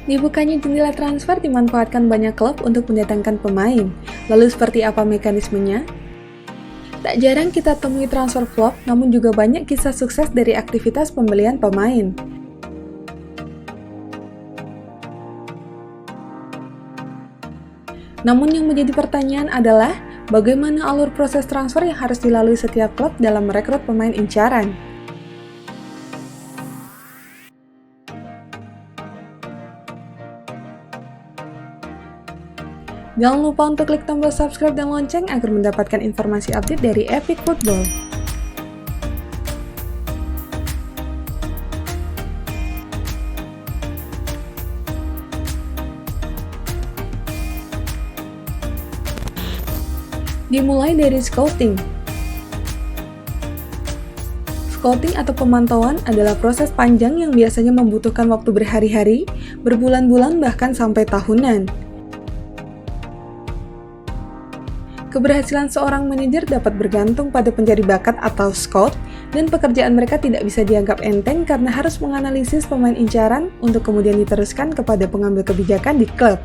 Dibukanya jendela transfer dimanfaatkan banyak klub untuk mendatangkan pemain. Lalu seperti apa mekanismenya? Tak jarang kita temui transfer flop, namun juga banyak kisah sukses dari aktivitas pembelian pemain. Namun yang menjadi pertanyaan adalah, bagaimana alur proses transfer yang harus dilalui setiap klub dalam merekrut pemain incaran? Jangan lupa untuk klik tombol subscribe dan lonceng agar mendapatkan informasi update dari Epic Football. Dimulai dari scouting. Scouting atau pemantauan adalah proses panjang yang biasanya membutuhkan waktu berhari-hari, berbulan-bulan, bahkan sampai tahunan. Keberhasilan seorang manajer dapat bergantung pada pencari bakat atau scout, dan pekerjaan mereka tidak bisa dianggap enteng karena harus menganalisis pemain incaran untuk kemudian diteruskan kepada pengambil kebijakan di klub.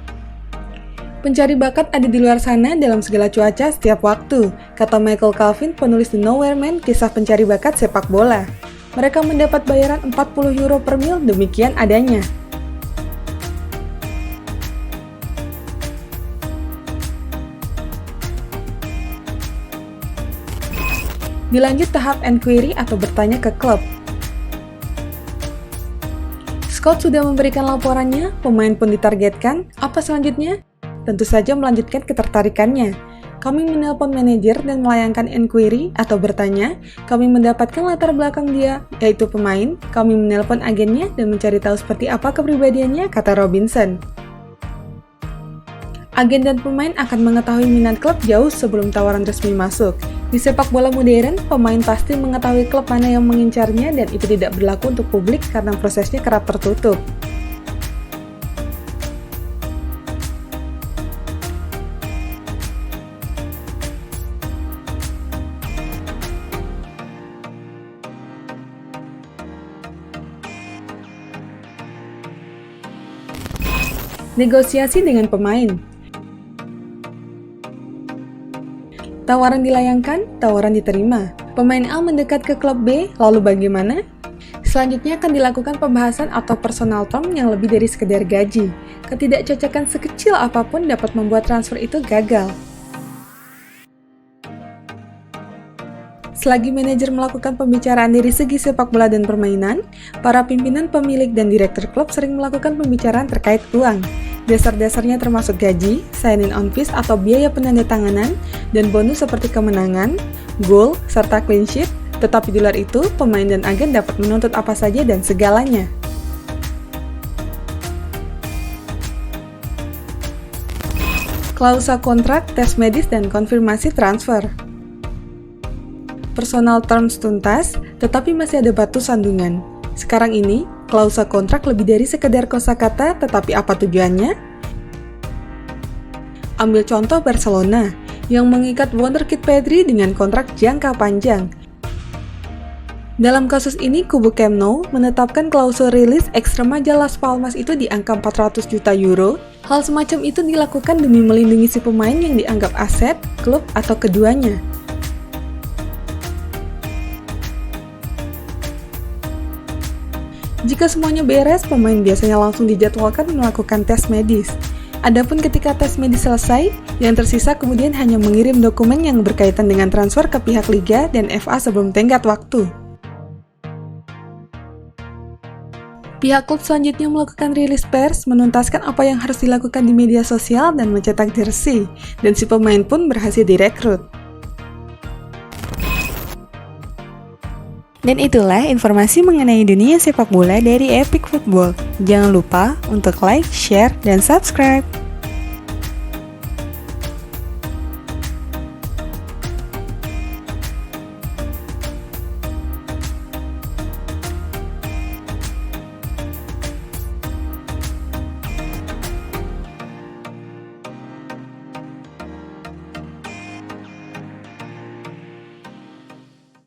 Pencari bakat ada di luar sana dalam segala cuaca setiap waktu, kata Michael Calvin, penulis The Nowhere Man, kisah pencari bakat sepak bola. Mereka mendapat bayaran 40 euro per mil, demikian adanya. Dilanjut tahap enquiry atau bertanya ke klub. Scout sudah memberikan laporannya, pemain pun ditargetkan. Apa selanjutnya? Tentu saja melanjutkan ketertarikannya. Kami menelpon manajer dan melayangkan enquiry atau bertanya. Kami mendapatkan latar belakang dia, yaitu pemain. Kami menelpon agennya dan mencari tahu seperti apa kepribadiannya, kata Robinson. Agen dan pemain akan mengetahui minat klub jauh sebelum tawaran resmi masuk. Di sepak bola modern, pemain pasti mengetahui klub mana yang mengincarnya dan itu tidak berlaku untuk publik karena prosesnya kerap tertutup. Negosiasi dengan pemain. Tawaran dilayangkan, tawaran diterima. Pemain A mendekat ke klub B, lalu bagaimana? Selanjutnya akan dilakukan pembahasan atau personal term yang lebih dari sekedar gaji. Ketidakcocokan sekecil apapun dapat membuat transfer itu gagal. Selagi manajer melakukan pembicaraan dari segi sepak bola dan permainan, para pimpinan, pemilik, dan direktur klub sering melakukan pembicaraan terkait uang. Dasar-dasarnya termasuk gaji, sign-in on fees atau biaya penandatanganan, dan bonus seperti kemenangan, gol, serta clean sheet. Tetapi di luar itu, pemain dan agen dapat menuntut apa saja dan segalanya. Klausa kontrak, tes medis, dan konfirmasi transfer. Personal terms tuntas, tetapi masih ada batu sandungan. Sekarang ini, klausa kontrak lebih dari sekedar kosakata, tetapi apa tujuannya? Ambil contoh Barcelona, yang mengikat wonderkid Pedri dengan kontrak jangka panjang. Dalam kasus ini, kubu Camp Nou menetapkan klausul rilis Extremadura Las Palmas itu di angka 400 juta euro. Hal semacam itu dilakukan demi melindungi si pemain yang dianggap aset, klub, atau keduanya. Jika semuanya beres, pemain biasanya langsung dijadwalkan melakukan tes medis. Adapun ketika tes medis selesai, yang tersisa kemudian hanya mengirim dokumen yang berkaitan dengan transfer ke pihak Liga dan FA sebelum tenggat waktu. Pihak klub selanjutnya melakukan rilis pers, menuntaskan apa yang harus dilakukan di media sosial dan mencetak jersey, dan si pemain pun berhasil direkrut. Dan itulah informasi mengenai dunia sepak bola dari Epic Football. Jangan lupa untuk like, share, dan subscribe.